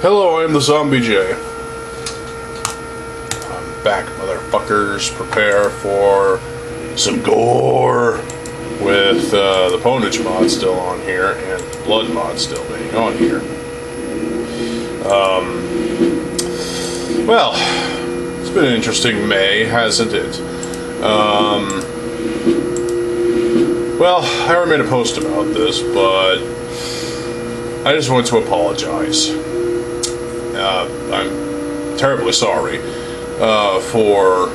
Hello, I'm TheZOMBIEJ. I'm back, motherfuckers. Prepare for some gore with the Ponage mod still on here and the Blood mod still being on here. Well, it's been an interesting May, hasn't it? Well, I already made a post about this, but I just want to apologize. I'm terribly sorry for,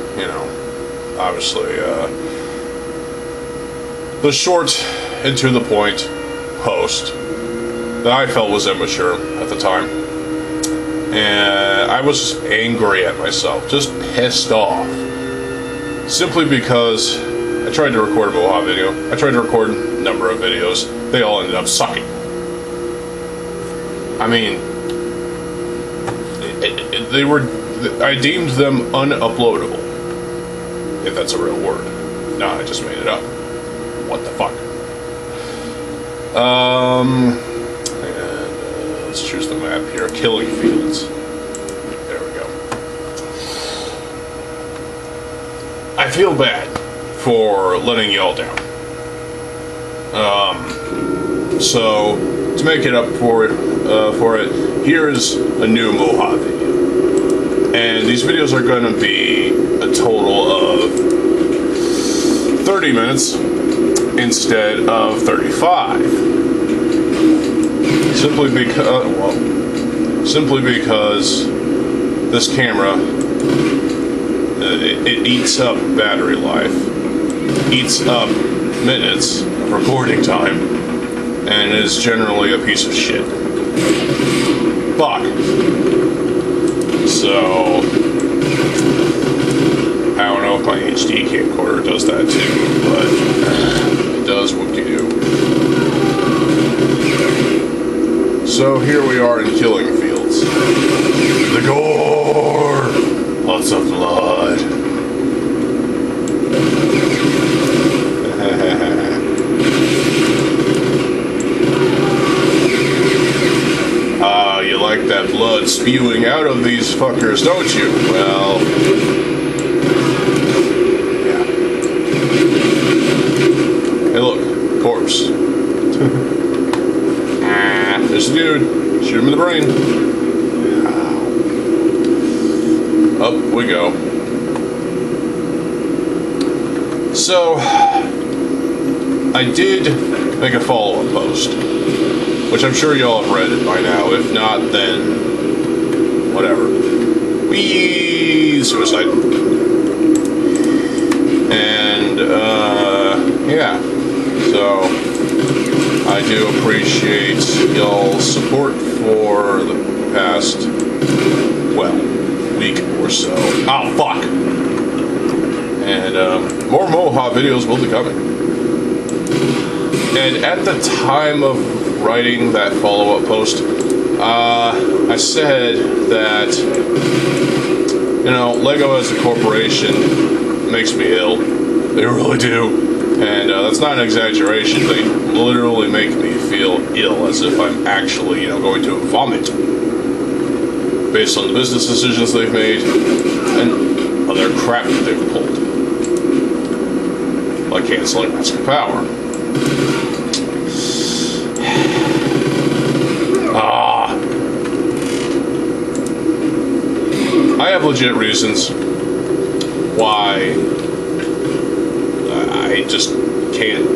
obviously, the short and to the point post that I felt was immature at the time. And I was just angry at myself, just pissed off. Simply because I tried to record a Moha video. I tried to record a number of videos. They all ended up sucking. I mean, I deemed them unuploadable. If that's a real word. No, I just made it up. What the fuck? And let's choose the map here. Killing Fields. There we go. I feel bad for letting y'all down. So to make it up for it, here's a new Moha video. And these videos are going to be a total of 30 minutes instead of 35. Simply because this camera, it eats up battery life, eats up minutes of recording time, and is generally a piece of shit. Fuck. So, I don't know if my HD camcorder does that too, but it does whoop-de-doo. So here we are in Killing Fields. The gore! Lots of blood. You like that blood spewing out of these fuckers, don't you? Well, yeah. Hey look, corpse. There's the dude. Shoot him in the brain. Up we go. So, I did make a follow-up post, which I'm sure y'all have read it by now. If not, then whatever. Whee! Suicide. And, yeah. So, I do appreciate y'all's support for the past, well, week or so. Oh, fuck! And, more Moha videos will be coming. And at the time of writing that follow-up post, I said that, Lego as a corporation makes me ill. They really do. And that's not an exaggeration. They literally make me feel ill, as if I'm actually, going to vomit. Based on the business decisions they've made, and other crap that they've pulled. Like canceling Mask of Power. I have legit reasons why I just can't,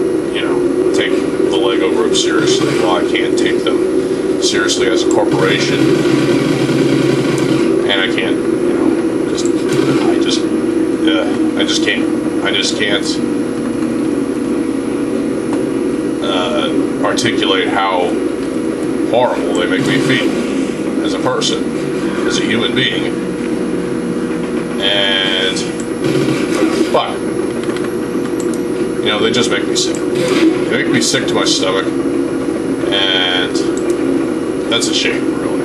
take the Lego group seriously. Well, I can't take them seriously as a corporation. And I can't, I just can't. I just can't articulate how horrible they make me feel as a person, as a human being. And fuck, they just make me sick. They make me sick to my stomach, and that's a shame, really.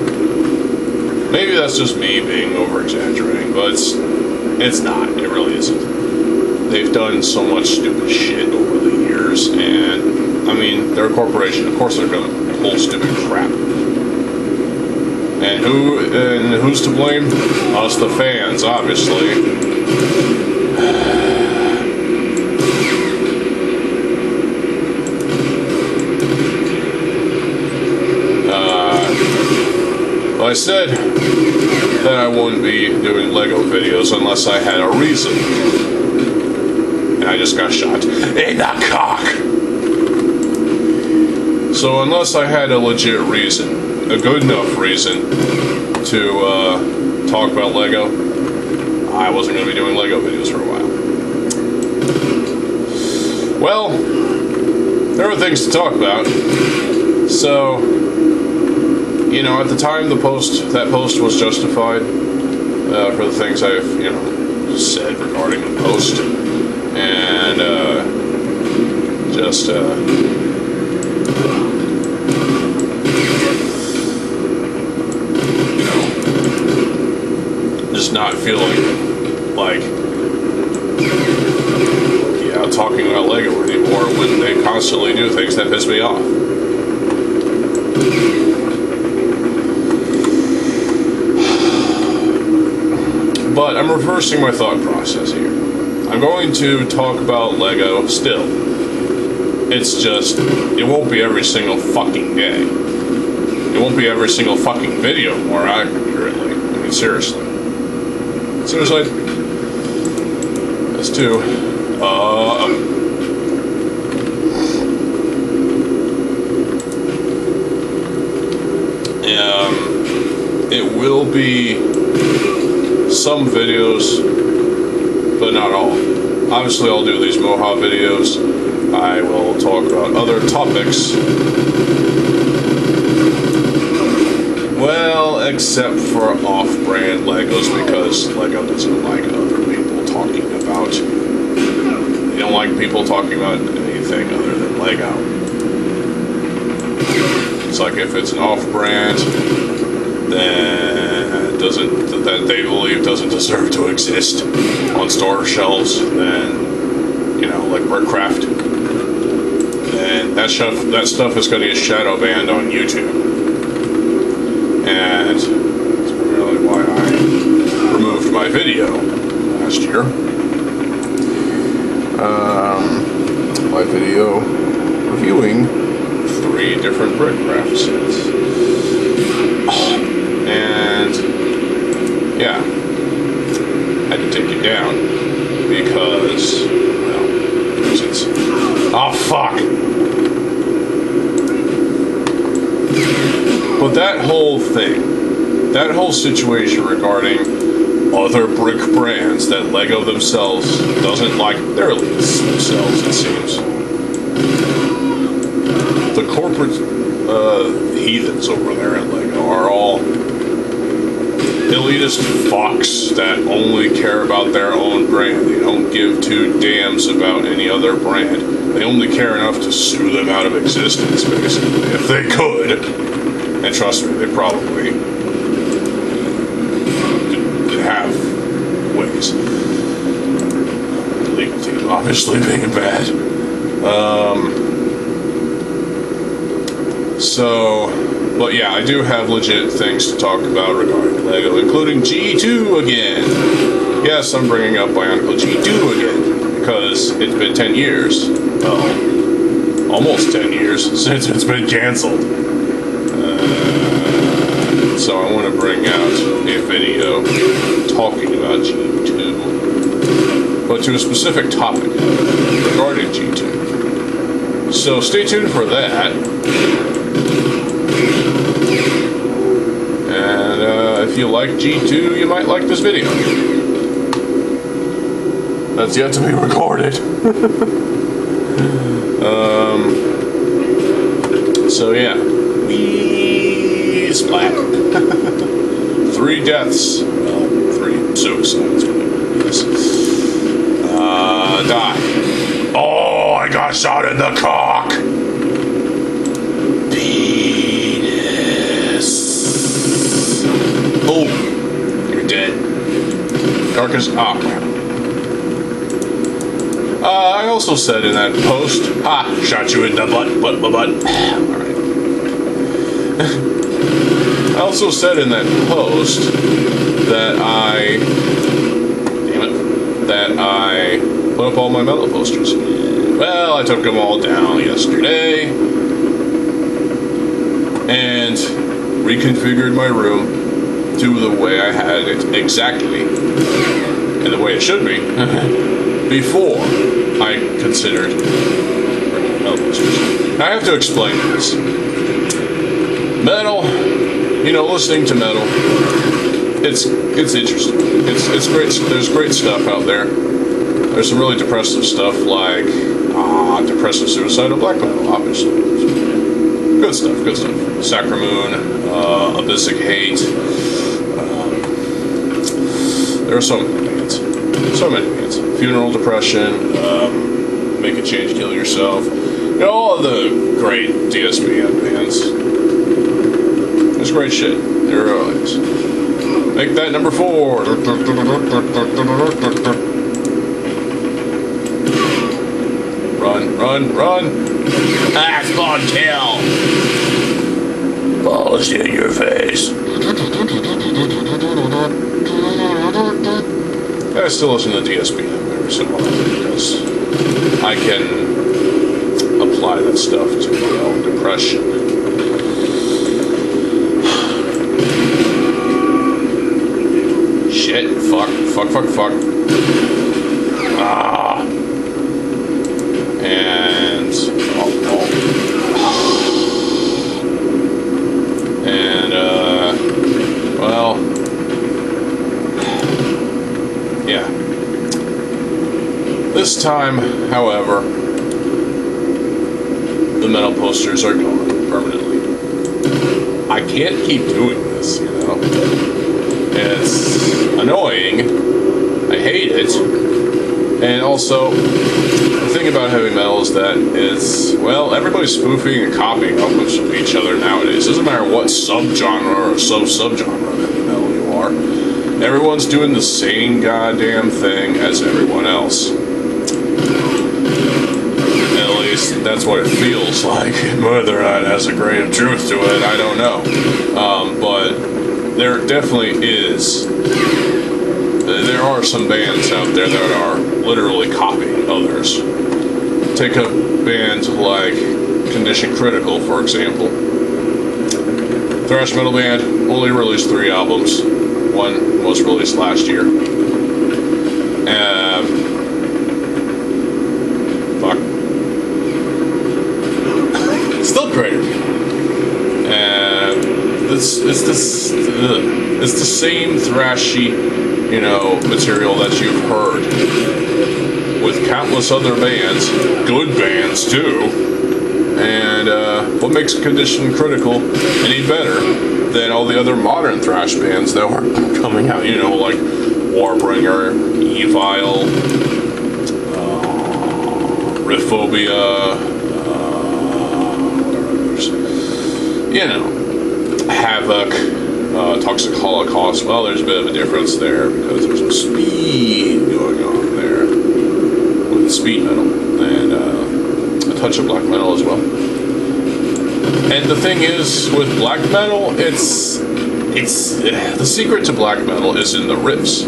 Maybe that's just me being over-exaggerating, but it's not. It really isn't. They've done so much stupid shit over the years, and I mean, they're a corporation. Of course, they're gonna pull stupid crap. And who's to blame? Us, the fans, obviously. Well, I said that I wouldn't be doing Lego videos unless I had a reason. And I just got shot in the cock. So unless I had a legit reason, a good enough reason to talk about Lego, I wasn't going to be doing Lego videos for a while. Well, there are things to talk about. So, you know, at the time that post was justified for the things I've, you know, said regarding the post. And just not feeling like, yeah, talking about Lego anymore when they constantly do things that piss me off. But I'm reversing my thought process here. I'm going to talk about Lego still. It's just, it won't be every single fucking day. It won't be every single fucking video, more accurately. I mean, seriously. Seriously? That's two. It will be some videos, but not all. Obviously, I'll do these Moha videos. I will talk about other topics. Well, except for off-brand Legos, because Lego doesn't like other people talking about. They don't like people talking about anything other than Lego. It's like if it's an off-brand, then that they believe doesn't deserve to exist on store shelves, then, you know, like Brickcraft, and that stuff is going to get shadow banned on YouTube, and that's really why I removed my video last year. My video reviewing 3 different Brickcraft sets. And yeah, had to take it down because, well, reasons. Oh fuck! But that whole thing, that whole situation regarding other brick brands that Lego themselves doesn't like, they're elitists themselves, it seems. The corporate heathens over there at Lego are all elitist fucks that only care about their own brand. They don't give 2 dams about any other brand. They only care enough to sue them out of existence, basically, if they could. And trust me, they probably have ways. Legal team obviously being bad. But yeah, I do have legit things to talk about regarding Lego, including G2 again. Yes, I'm bringing up Bionicle G2 again, because it's been 10 years. Well, almost 10 years since it's been canceled. So I want to bring out a video talking about G2, but to a specific topic regarding G2. So stay tuned for that. And if you like G2, you might like this video. That's yet to be recorded. So yeah, we splat. 3 deaths. Well, 3 suicides. Yes. Die. Oh, I got shot in the cock. Penis. Oh, you're dead. Carcass. Ah, crap. I also said in that post, shot you in the butt. Alright. I also said in that post that I put up all my metal posters. Well, I took them all down yesterday and reconfigured my room to the way I had it exactly, and the way it should be, before I considered metal posters. Now, I have to explain this. Metal, listening to metal, it's interesting. It's great. There's great stuff out there. There's some really depressive stuff like depressive suicidal black metal, obviously. Good stuff. Sacramoon, Abyssic Hate. There are so many bands. Funeral Depression, Make a Change, Kill Yourself. All of the great DSBM bands. There's great shit. There really is. Make that number 4. Run. Axe on tail. Balls in your face. I still listen to DSBM every so often because I can apply that stuff to my own depression. Shit. Fuck. And well, yeah. This time, however, the metal posters are gone permanently. I can't keep doing this, It's annoying. I hate it. And also, the thing about heavy metal is that everybody's spoofing and copying off of each other nowadays. It doesn't matter what subgenre or subgenre of heavy metal you are. Everyone's doing the same goddamn thing as everyone else. At least that's what it feels like. Whether or not it has a grain of truth to it, I don't know. But there definitely is. There are some bands out there that are literally copying others. Take a band like Condition Critical, for example. Thrash metal band, only released 3 albums. One was released last year. Still great. It's the same thrashy, material that you've heard with countless other bands, good bands too. And what makes Condition Critical any better than all the other modern thrash bands that were coming out? Like Warbringer, Evil, Riffobia, what are others? Havoc. Toxic Holocaust. Well, there's a bit of a difference there because there's some speed going on there with speed metal and a touch of black metal as well. And the thing is, with black metal, it's the secret to black metal is in the riffs.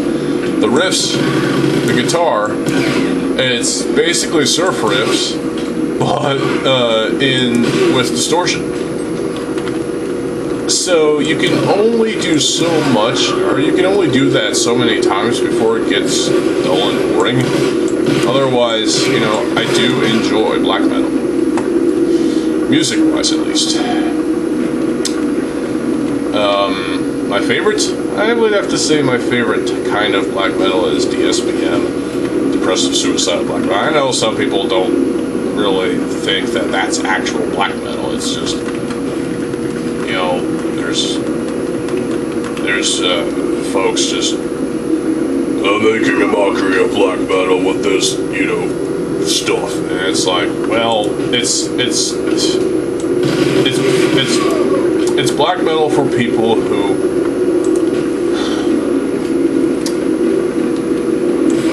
The riffs, the guitar, it's basically surf riffs, but with distortion. So you can only do so much, or you can only do that so many times before it gets dull and boring. Otherwise, I do enjoy black metal. Music-wise, at least. My favorite? I would have to say my favorite kind of black metal is DSBM, Depressive Suicidal Black Metal. I know some people don't really think that that's actual black metal. It's just, there's folks just making a mockery of black metal with this, stuff, and it's like, well, it's black metal for people who,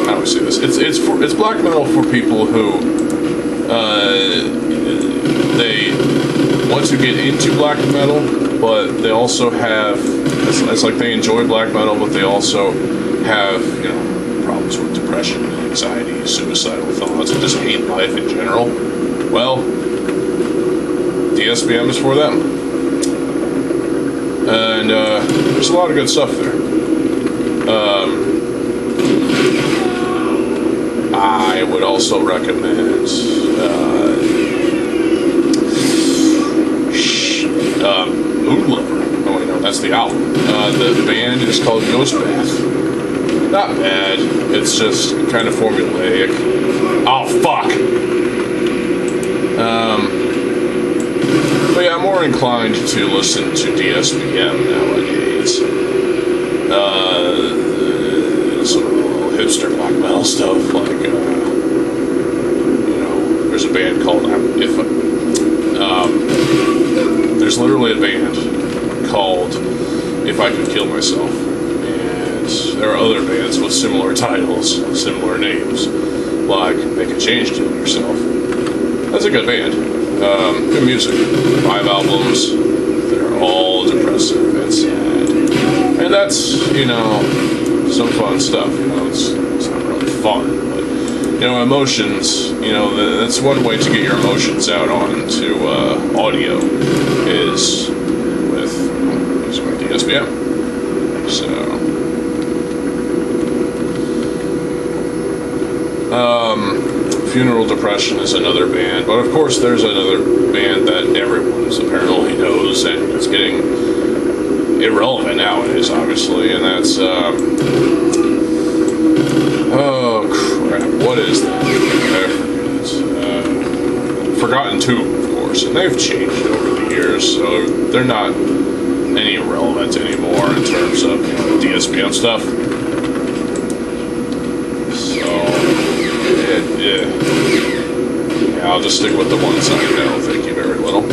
how do I say this? It's black metal for people who they want to get into black metal, but they also have, it's like they enjoy black metal, but they also have, you know, problems with depression, anxiety, suicidal thoughts, and just hate life in general. Well, DSBM is for them. And there's a lot of good stuff there. I would also recommend Mood Lover. Oh wait, no, that's the album. The band is called Ghost Bath. Not bad. It's just kind of formulaic. Oh fuck. But yeah, I'm more inclined to listen to DSBM nowadays. Some of the little hipster black metal stuff, like you know, there's a band called there's literally a band called If I Could Kill Myself, and there are other bands with similar titles, similar names, like Make a Change to Yourself. That's a good band. Good music. 5 albums. They're all depressive and sad, and that's, you know, some fun stuff. You know, it's not really fun, but, you know, emotions, you know, that's one way to get your emotions out onto audio is with using DSBM. So, Funeral Depression is another band, but of course there's another band that everyone apparently knows, and it's getting irrelevant nowadays, obviously, and that's oh crap, what is that? I forget. Forgotten Tomb, of course, and they've changed over the years, so they're not any relevant anymore in terms of, you know, DSBM stuff. So yeah, I'll just stick with the ones I know. Thank you very little.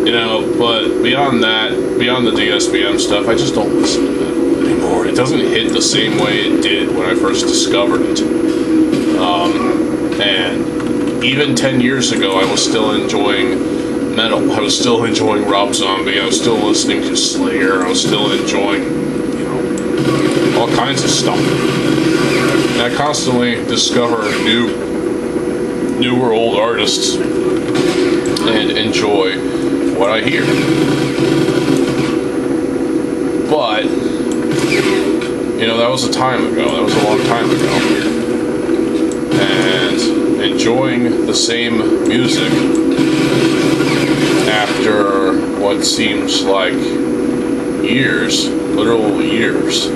You know, but beyond that, beyond the DSBM stuff, I just don't listen to metal anymore. It doesn't hit the same way it did when I first discovered it. And even 10 years ago, I was still enjoying metal. I was still enjoying Rob Zombie. I was still listening to Slayer. I was still enjoying, you know, all kinds of stuff. And I constantly discover new or old artists and enjoy what I hear. But, you know, that was a time ago. That was a long time ago. And enjoying the same music after what seems like years, literal years,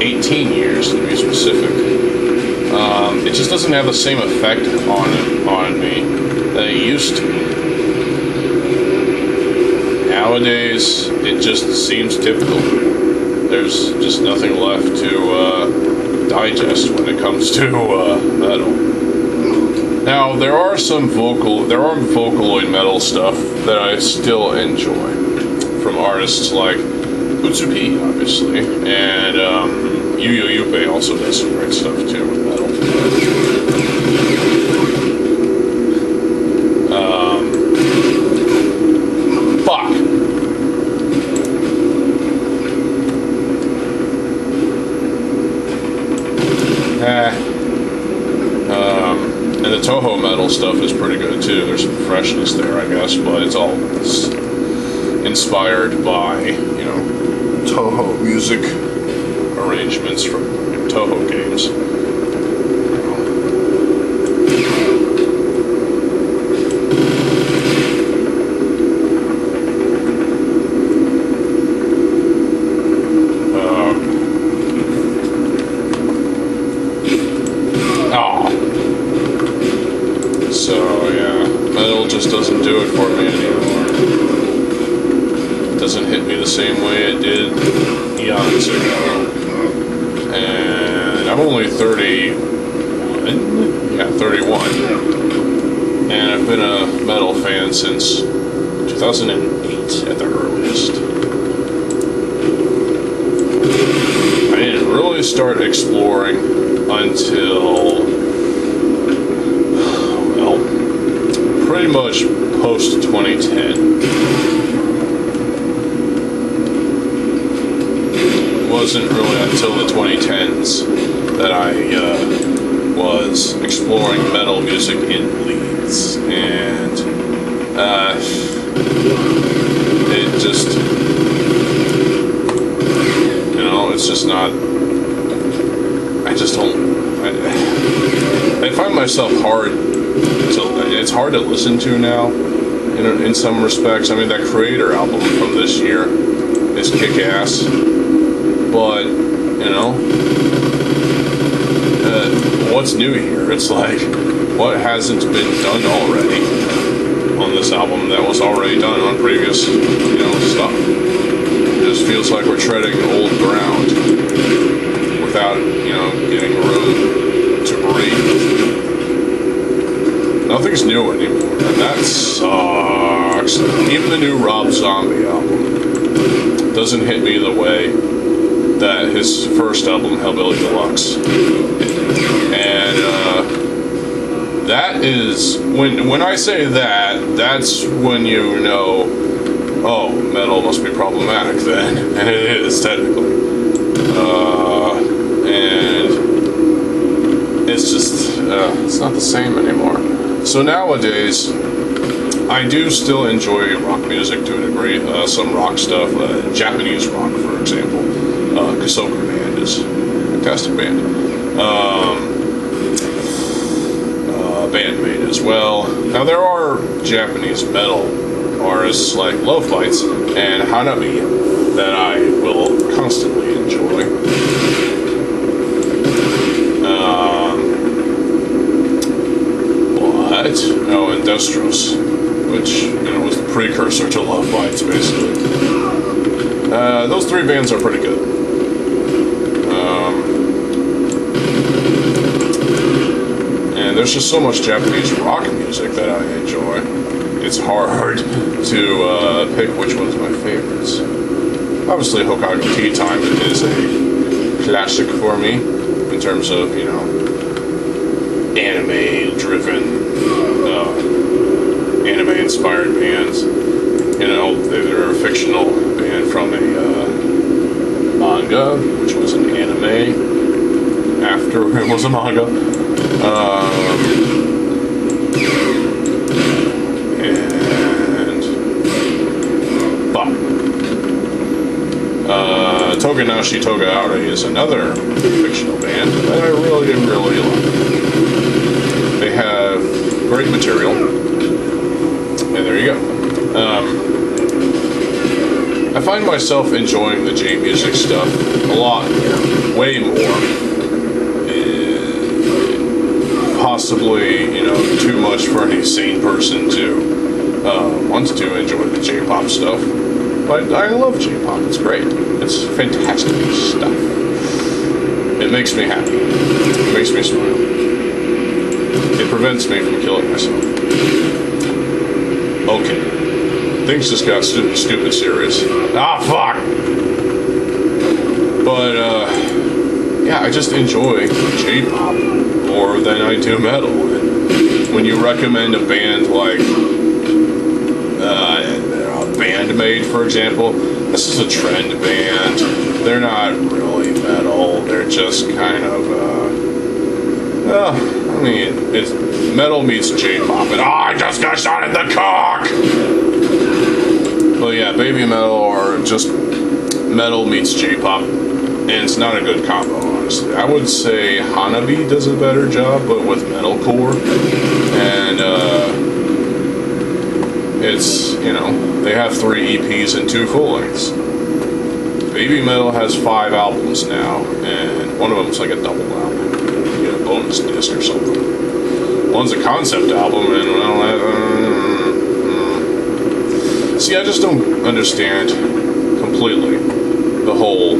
18 years to be specific, it just doesn't have the same effect on me that it used to. Nowadays, it just seems typical. There's just nothing left to digest when it comes to metal. Now, there are Vocaloid metal stuff that I still enjoy from artists like Utsuki, obviously, and Yuyo Yuppie also does some great stuff too with metal. Fuck. And the Toho metal stuff is pretty good too. There's some freshness there, I guess, but it's all inspired by, you know, Toho music arrangements from, you know, Toho games. Just doesn't do it for me anymore. It doesn't hit me the same way it did eons ago. And I'm only 31. Yeah, 31. And I've been a metal fan since 2008 at the earliest. I didn't really start exploring until, well, pretty much post 2010. It wasn't really until the 2010s that I was exploring metal music in Leeds, and it just, it's just not, I just don't, I find myself it's hard to listen to now, in some respects. I mean, that Creator album from this year is kick-ass, but, what's new here? It's like, what hasn't been done already on this album that was already done on previous, stuff? It just feels like we're treading old ground without, getting room to breathe. Nothing's new anymore, and that sucks. Even the new Rob Zombie album doesn't hit me the way that his first album, Hellbilly Deluxe. And that is, when I say that, that's when you know, oh, metal must be problematic then. And it is, technically. And it's just, it's not the same anymore. So nowadays, I do still enjoy rock music to a degree. Some rock stuff, Japanese rock, for example. Kasoka Band is a fantastic band. Bandmate as well. Now there are Japanese metal artists like Love Bites and Hanabi that I will constantly enjoy. And Destros, which was the precursor to Love Bites, basically. Those three bands are pretty good. And there's just so much Japanese rock music that I enjoy. It's hard to pick which one's my favorites. Obviously, Hokkaido Tea Time is a classic for me in terms of, anime-driven, anime-inspired bands. They're a fictional band from a manga, which was an anime after it was a manga. Toganashi Togaare is another fictional band that I really, really like. They have great material, and there you go. I find myself enjoying the J-music stuff a lot more, way more. Possibly, too much for any sane person to want to enjoy the J-pop stuff. But I love J-pop. It's great. It's fantastic stuff. It makes me happy. It makes me smile. It prevents me from killing myself. Okay. Things just got stupid serious. Ah, fuck! But, yeah, I just enjoy J-pop more than I do metal. And when you recommend a band like Bandmate, for example, this is a trend band. They're not really metal. They're just kind of, it's metal meets J-pop. And I just got shot in the cock! But yeah, baby metal or just metal meets J-pop. And it's not a good combo, honestly. I would say Hanabi does a better job, but with metalcore. And, it's, they have 3 EPs and 2 full lengths. Baby Metal has 5 albums now, and one of them's like a double album. You get a bonus disc or something. One's a concept album, and see, I just don't understand completely the whole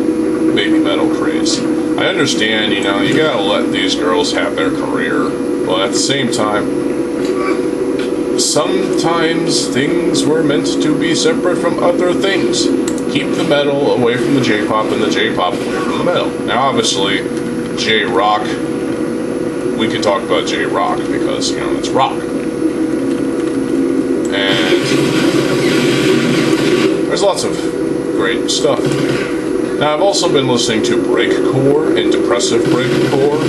baby metal craze. I understand, you gotta let these girls have their career, but at the same time, sometimes things were meant to be separate from other things. keep the metal away from the J-pop and the J-pop away from the metal. Now, obviously, J-rock, we can talk about J-rock because, you know, it's rock. And there's lots of great stuff. Now, I've also been listening to breakcore and depressive breakcore.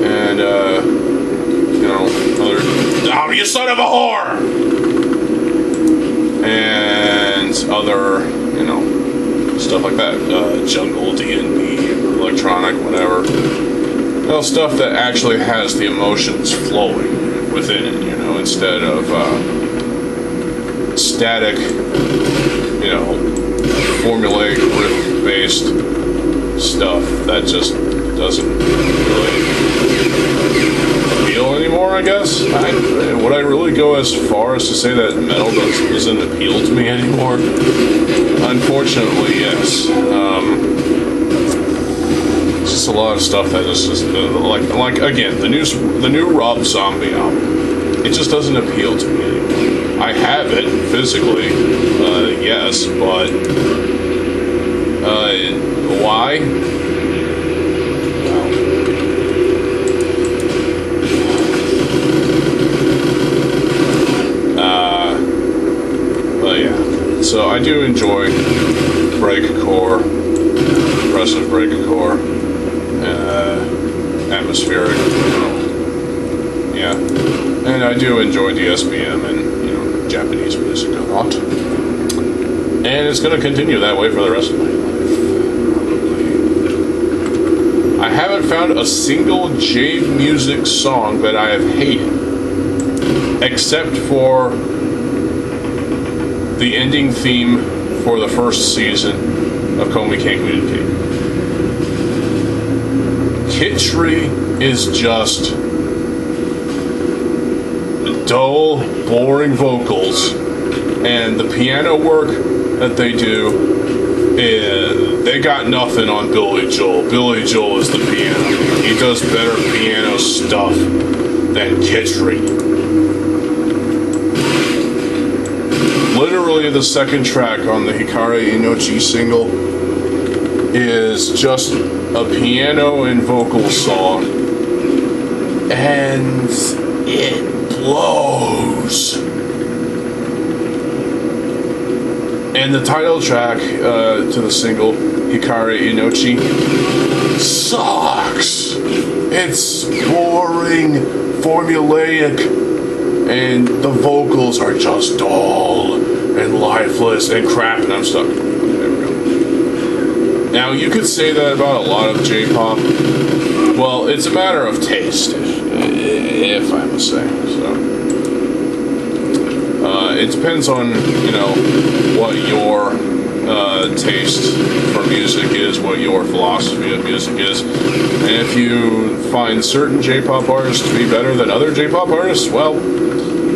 And, you know, other... Oh, you son of a whore! And other, you know, stuff like that. Jungle, D&B, electronic, whatever. Well, stuff that actually has the emotions flowing within it, you know, instead of static, you know, formulaic riff-based stuff that just doesn't really appeal anymore, I guess. Would I really go as far as to say that metal doesn't appeal to me anymore? Unfortunately, yes. It's just a lot of stuff that just like again, the new Rob Zombie album. It just doesn't appeal to me anymore. I have it physically, yes, but why? But yeah, so I do enjoy breakcore, progressive breakcore, atmospheric, you know, yeah, and I do enjoy DSBM and, you know, Japanese music a lot, and it's going to continue that way for the rest of my life, probably. I haven't found a single J music song that I have hated, except for the ending theme for the first season of Comey Can't Communicate. Kitschy is just dull, boring vocals, and the piano work that they do, they got nothing on Billy Joel. Billy Joel is the piano. He does better piano stuff than Kitschy. Literally, the second track on the Hikari Inochi single is just a piano and vocal song, and it blows. And the title track to the single, Hikari Inochi, sucks. It's boring, formulaic, and the vocals are just dull and lifeless and crap, and I'm stuck. There we go. Now, you could say that about a lot of J-pop. Well, it's a matter of taste, if I must say. So, it depends on, you know, what your taste for music is, what your philosophy of music is. And if you find certain J-pop artists to be better than other J-pop artists, well,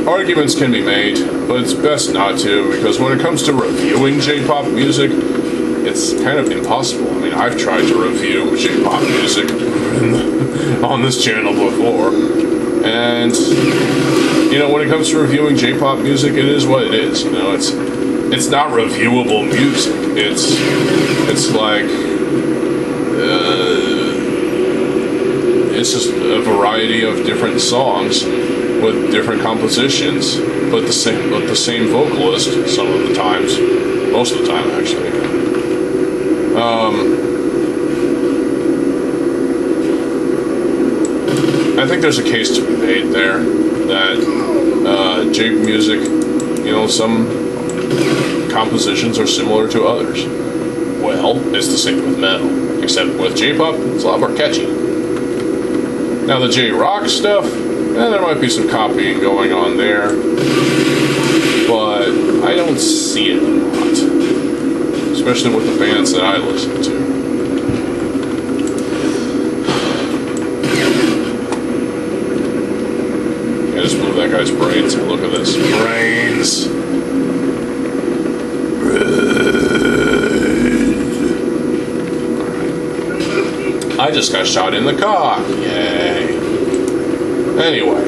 arguments can be made, but it's best not to, because when it comes to reviewing J-pop music, it's kind of impossible. I mean, I've tried to review J-pop music on this channel before, and, you know, when it comes to reviewing J-pop music, it is what it is. You know, it's not reviewable music. It's like, it's just a variety of different songs with different compositions, but the same vocalist some of the times, most of the time actually. I think there's a case to be made there that J music, you know, some compositions are similar to others. Well, it's the same with metal, except with J-pop, it's a lot more catchy. Now the J-rock stuff, there might be some copying going on there, but I don't see it a lot, especially with the bands that I listen to. I just moved that guy's brains. Look at this. Brains. I just got shot in the cock. Yay. Anyway,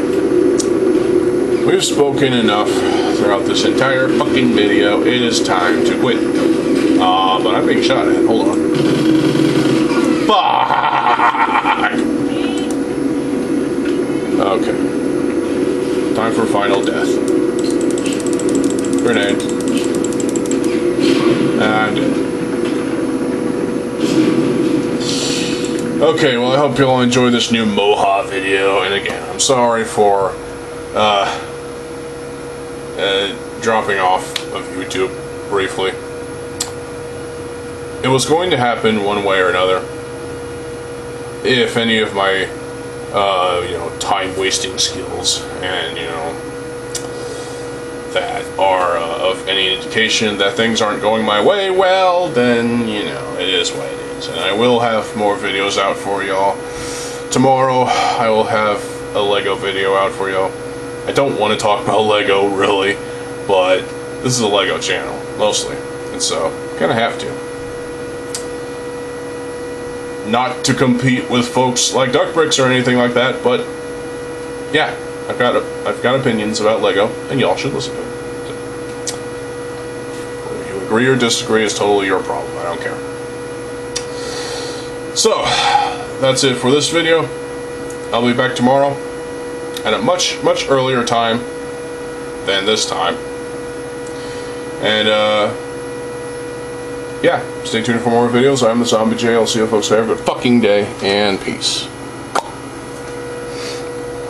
we've spoken enough throughout this entire fucking video. It is time to quit. But I'm being shot at. Hold on. Fuck! Okay. Time for final death. Grenade. And... okay, well, I hope you all enjoy this new Moha video. And again, I'm sorry for dropping off of YouTube briefly. It was going to happen one way or another. If any of my, time-wasting skills and, that are of any indication that things aren't going my way, well, then, it is what it is. And I will have more videos out for y'all. Tomorrow, I will have a Lego video out for y'all. I don't want to talk about Lego, really, but this is a Lego channel, mostly. And so, kind of have to. Not to compete with folks like Duck Bricks or anything like that, but yeah, I've got opinions about Lego, and y'all should listen to them. Whether you agree or disagree is totally your problem. I don't care. So that's it for this video. I'll be back tomorrow at a much earlier time than this time, and yeah, stay tuned for more videos. I'm TheZOMBIEJ. I'll see you folks there. Have a good fucking day, and peace.